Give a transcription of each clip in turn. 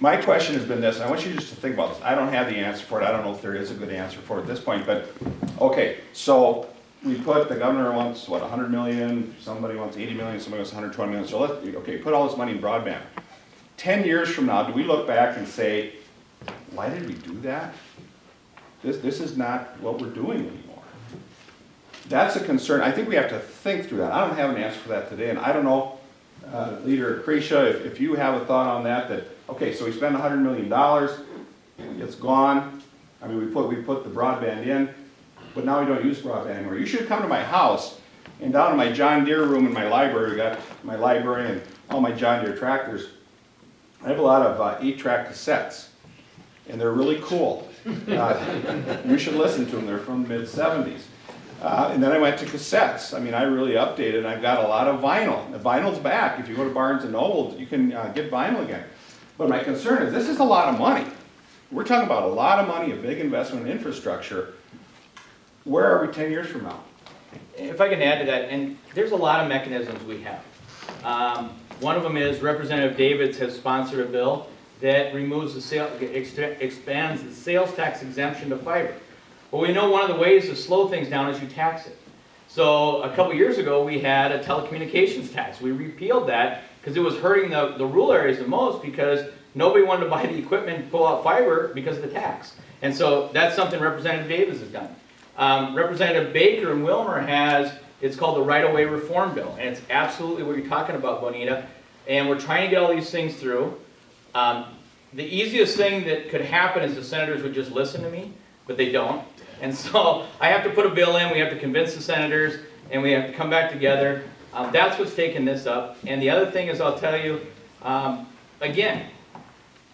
My question has been this, and I want you just to think about this. I don't have the answer for it. I don't know if there is a good answer for it at this point, but, okay, so we put, the governor wants, what, 100 million, somebody wants 80 million, somebody wants 120 million, so okay, put all this money in broadband. 10 years from now, do we look back and say, why did we do that? This is not what we're doing anymore. That's a concern. I think we have to think through that. I don't have an answer for that today, and I don't know, Leader Cretia, if you have a thought on that, okay, so we spend $100 million, it's gone. I mean, we put the broadband in, but now we don't use broadband anymore. You should come to my house, and down in my John Deere room in my library, we got my library and all my John Deere tractors. I have a lot of 8-track cassettes, and they're really cool. You should listen to them. They're from the mid-'70s. And then I went to cassettes. I mean, I really updated, and I've got a lot of vinyl. The vinyl's back. If you go to Barnes & Noble, you can get vinyl again. But my concern is this is a lot of money. We're talking about a lot of money, a big investment in infrastructure. Where are we 10 years from now? If I can add to that, and there's a lot of mechanisms we have. One of them is Representative Davids has sponsored a bill that removes the expands the sales tax exemption to fiber. But we know one of the ways to slow things down is you tax it. So a couple years ago we had a telecommunications tax. We repealed that because it was hurting the rural areas the most because nobody wanted to buy the equipment and pull out fiber because of the tax. And so that's something Representative Davids has done. Representative Baker in Wilmer has, it's called the right-of-way reform bill, and it's absolutely what you're talking about, Bonita. And we're trying to get all these things through. The easiest thing that could happen is the senators would just listen to me, but they don't. And so I have to put a bill in, we have to convince the senators, and we have to come back together. That's what's taking this up. And the other thing is, I'll tell you, again,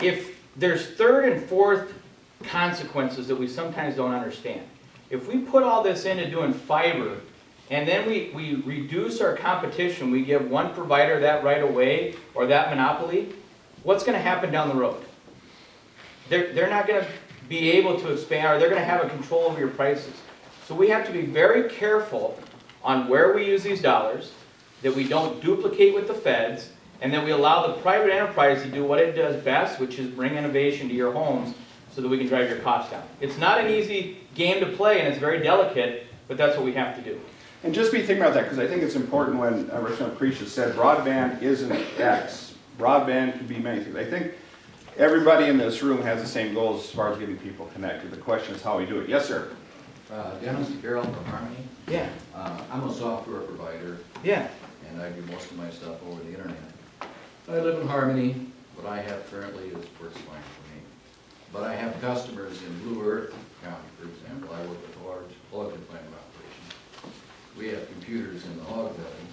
if there's third and fourth consequences that we sometimes don't understand. If we put all this into doing fiber, and then we reduce our competition, we give one provider that right away, or that monopoly, what's going to happen down the road? They're not going to be able to expand, or they're going to have a control over your prices. So we have to be very careful on where we use these dollars, that we don't duplicate with the feds, and that we allow the private enterprise to do what it does best, which is bring innovation to your homes so that we can drive your costs down. It's not an easy game to play, and it's very delicate, but that's what we have to do. And just be thinking about that, because I think it's important when Representative Cretia said broadband isn't X. Broadband can be many things. I think everybody in this room has the same goals as far as getting people connected. The question is how we do it. Yes, sir. Dennis Carroll from Harmony. Yeah. I'm a software provider, Yeah. and I do most of my stuff over the internet. I live in Harmony. What I have currently works fine for me. But I have customers in Blue Earth County, for example. I work with a large plug and plant operation. We have computers in the hog building.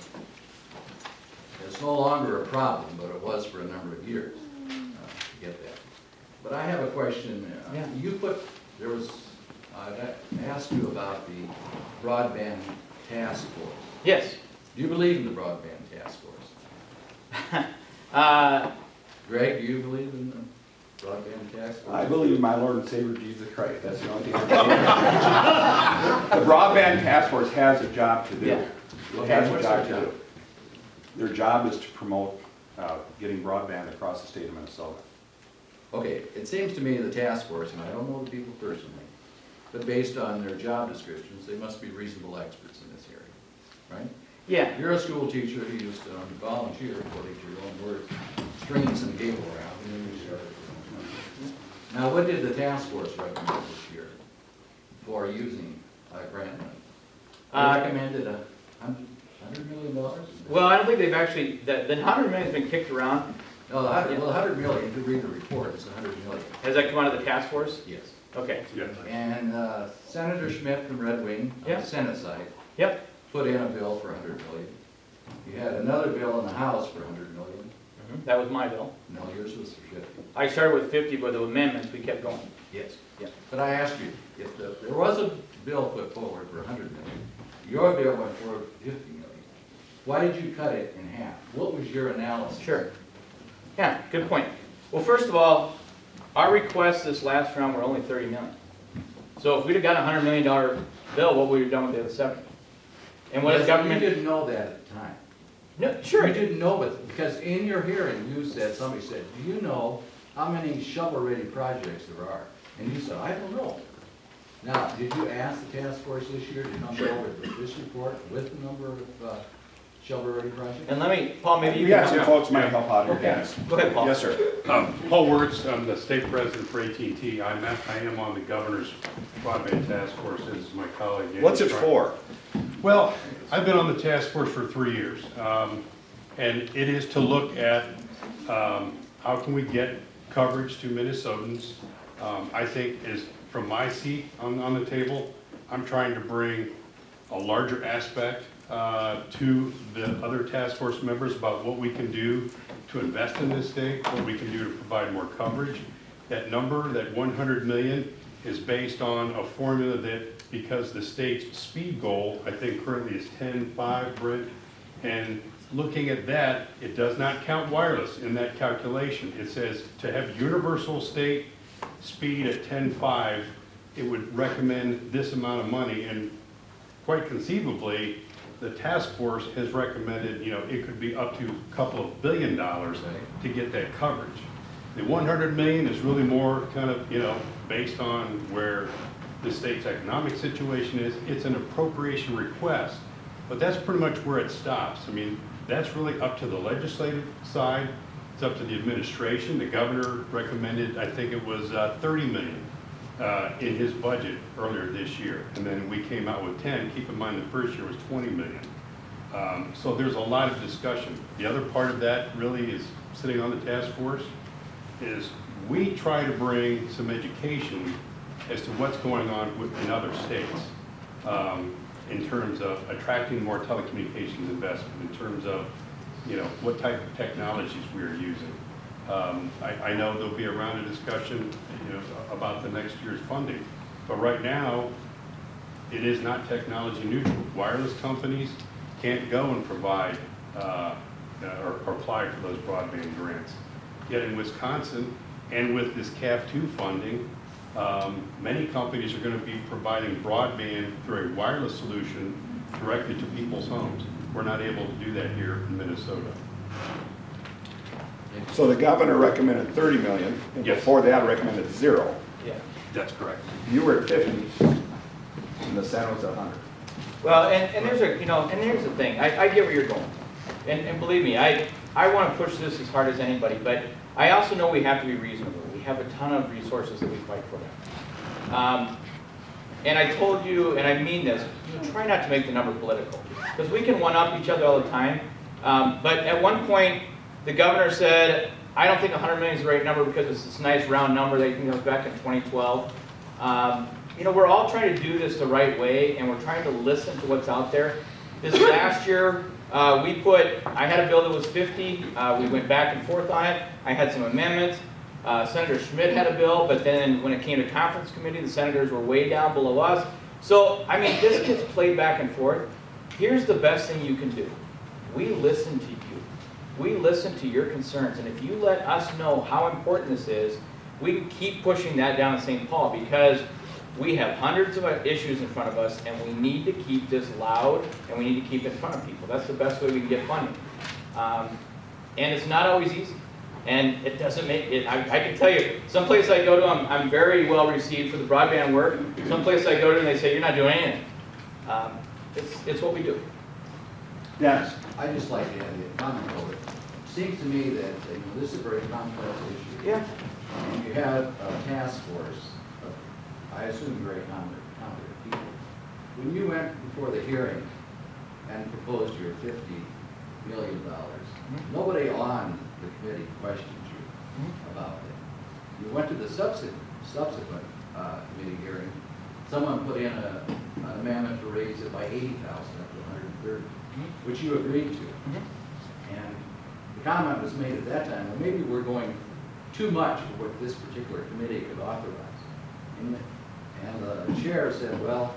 It's no longer a problem, but it was for a number of years to get that. But I have a question. Yeah. I asked you about the broadband task force. Yes. Do you believe in the broadband task force? Greg, do you believe in the broadband task force? I believe in my Lord and Savior Jesus Christ. That's the only thing I believe. The broadband task force has a job to do. Yeah. It has a job to do. Their job is to promote getting broadband across the state of Minnesota. Okay, it seems to me the task force, and I don't know the people personally, but based on their job descriptions, they must be reasonable experts in this area, right? Yeah. You're a school teacher who used to volunteer, according to your own words, stringing some cable around, and then you started. Now, what did the task force recommend this year for using grant money? They recommended $100 million? Well, I don't think they've actually, the $100 million has been kicked around. No, $100 million, if you read the report, it's $100 million. Has that come out of the task force? Yes. Okay. And Senator Schmidt from Red Wing, on Yeah. the Senate side, Yep. put in a bill for $100 million. You had another bill in the House for $100 million. That was my bill. No, yours was for 50. I started with 50, but the amendments, we kept going. Yes. Yeah. But I asked you, if there was a bill put forward for $100 million, your bill went for $50 million. Why did you cut it in half? What was your analysis? Sure. Yeah, good point. Well, first of all, our requests this last round were only $30 million. So if we'd have got a $100 million bill, what would we have done with the other 70? And what is government? You didn't know that at the time. No, sure. You didn't know it, because in your hearing, somebody said, do you know how many shovel-ready projects there are. And you said, I don't know. Now, did you ask the task force this year to come forward with this report with the number of shovel-ready projects? And let me, Paul, maybe you We got can. some folks might help out here, Okay. Dennis. Go ahead, Paul. Yes, sir. Paul Wirtz, I'm the state president for AT&T. I am on the governor's broadband task force, as my colleague. Andy What's it Schreiner. for? Well, I've been on the task force for 3 years, and it is to look at how can we get coverage to Minnesotans. I think is from my seat on the table, I'm trying to bring a larger aspect to the other task force members about what we can do to invest in this state, what we can do to provide more coverage. That number, that 100 million, is based on a formula that, because the state's speed goal, I think currently is 10.5, Brent, and looking at that, it does not count wireless in that calculation. It says to have universal state speed at 10.5, it would recommend this amount of money, and quite conceivably, the task force has recommended, it could be up to a couple of $2 billion to get that coverage. The 100 million is really more kind of, based on where the state's economic situation is. It's an appropriation request, but that's pretty much where it stops. I mean, that's really up to the legislative side. It's up to the administration. The governor recommended, I think it was 30 million in his budget earlier this year. And then we came out with 10. Keep in mind the first year was 20 million. So there's a lot of discussion. The other part of that really is sitting on the task force is we try to bring some education as to what's going on in other states in terms of attracting more telecommunications investment, in terms of what type of technologies we are using. I know there'll be a round of discussion about the next year's funding, but right now it is not technology neutral. Wireless companies can't go and provide or apply for those broadband grants. Yet in Wisconsin, and with this CAF2 funding, many companies are going to be providing broadband through a wireless solution directly to people's homes. We're not able to do that here in Minnesota. So the governor recommended 30 million, and Yes. before that recommended 0. Yeah. That's correct. You were at 50, and the Senate was at 100. Well, and there's and here's the thing, I get where you're going. And believe me, I want to push this as hard as anybody, but I also know we have to be reasonable. We have a ton of resources that we fight for. And I told you, and I mean this, try not to make the number political, because we can one-up each other all the time. But at one point, the governor said, I don't think 100 million is the right number because it's this nice round number that goes back in 2012. We're all trying to do this the right way, and we're trying to listen to what's out there. This last year, I had a bill that was 50. We went back and forth on it. I had some amendments. Senator Schmidt had a bill, but then when it came to conference committee, the senators were way down below us. So, this gets played back and forth. Here's the best thing you can do. We listen to you. We listen to your concerns, and if you let us know how important this is, we can keep pushing that down to St. Paul, because we have hundreds of issues in front of us, and we need to keep this loud, and we need to keep it in front of people. That's the best way we can get funding. And it's not always easy. And it doesn't make it, I can tell you, someplace I go to, I'm very well received for the broadband work. Someplace I go to and they say, you're not doing anything. It's what we do. Dennis? I just like to add a comment over it. Seems to me that this is a very complex issue. Yeah. And you have a task force of, I assume, very competent people. When you went before the hearing and proposed your $50 million, nobody on the committee questioned you about it. You went to the subsequent committee hearing. Someone put in an amendment to raise it by 80,000 up to 130, which you agreed to. And the comment was made at that time, well, maybe we're going too much for what this particular committee could authorize. And the chair said, well,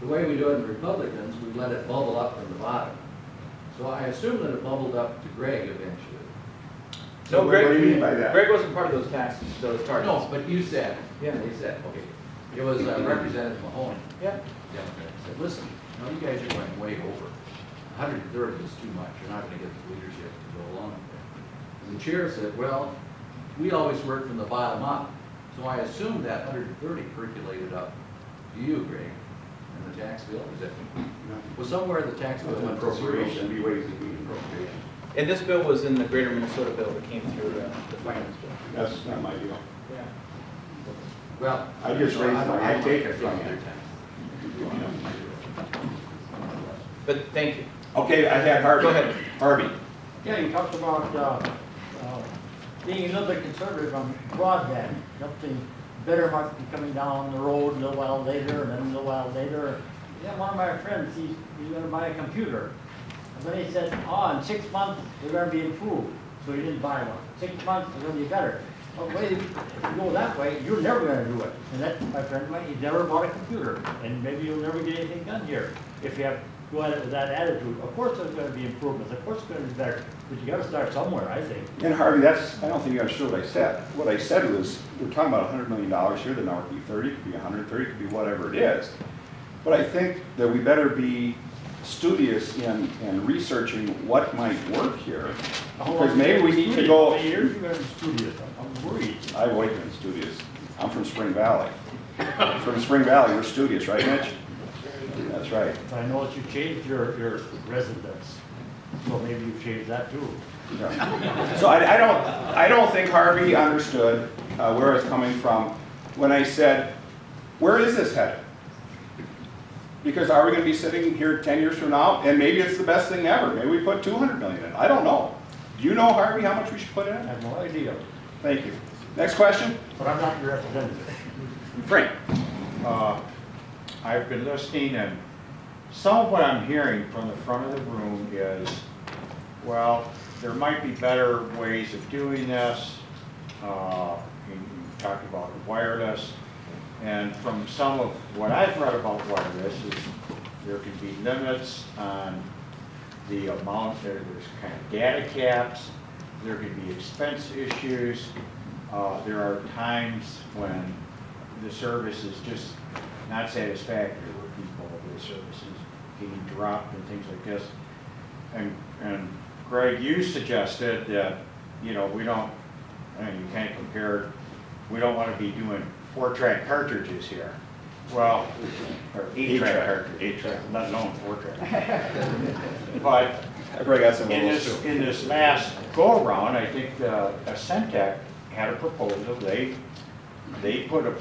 the way we do it in Republicans, we let it bubble up from the bottom. So I assume that it bubbled up to Greg eventually. No, What Greg, do you mean by that? Greg wasn't part of those those targets. No, but you said, Yeah. they said, okay. It was Representative Mahoney. Yeah. Democrat, said, listen, you guys are going way over. 130 is too much. You're not going to get the leadership to go along with it. And the chair said, well, we always work from the bottom up. So I assume that 130 percolated up to you, Greg, and the tax bill, is it? Well, somewhere the tax bill went to zero. Appropriation, be ways to be appropriation. And this bill was in the Greater Minnesota bill that came through the finance bill. That's not my deal. Yeah. Well. I just raised my, I take it from you. But thank you. Okay, I had Harvey. Go ahead. Harvey. Yeah, you talked about being a little bit conservative on broadband. Something better might be coming down the road a little while later, and then a little while later. Yeah, one of my friends, he's gonna buy a computer. And then he said, oh, in 6 months, they're gonna be improved. So he didn't buy one. 6 months, they're gonna be better. But wait, if you go that way, you're never gonna do it. And that, my friend, he never bought a computer. And maybe you'll never get anything done here if you have go at it with that attitude. Of course there's gonna be improvements, of course it's gonna be better, but you gotta start somewhere, I think. And Harvey, that's, I don't think you understood what I said. What I said was, we're talking about $100 million here, the number could be 30, could be 130, could be whatever it is. But I think that we better be studious in researching what might work here. Because maybe we need to go. How years you've been studious, I'm worried. I've always been studious. I'm from Spring Valley. From Spring Valley, we're studious, right, Mitch? That's right. I know that you changed your residence, so maybe you've changed that too. Yeah. So I don't think Harvey understood where I was coming from when I said, where is this headed? Because are we going to be sitting here 10 years from now, and maybe it's the best thing ever. Maybe we put 200 million in. I don't know. Do you know, Harvey, how much we should put I in? have no idea, Thank you. Next question? but I'm not your representative. Frank. I've been listening, and some of what I'm hearing from the front of the room is, well, there might be better ways of doing this. You talked about wireless, and from some of what I've read about wireless is there can be limits on the amount, there's kind of data caps, there can be expense issues. There are times when the service is just not satisfactory where people, the services getting dropped and things like this. And Greg, you suggested that, you know, we don't, I mean, you can't compare, we don't want to be doing 4-track cartridges here. Well, or 8-track cartridges, 8-track, not known 4-track. But I probably got some of in those too. this last go-around, I think Centec had a proposal. They put a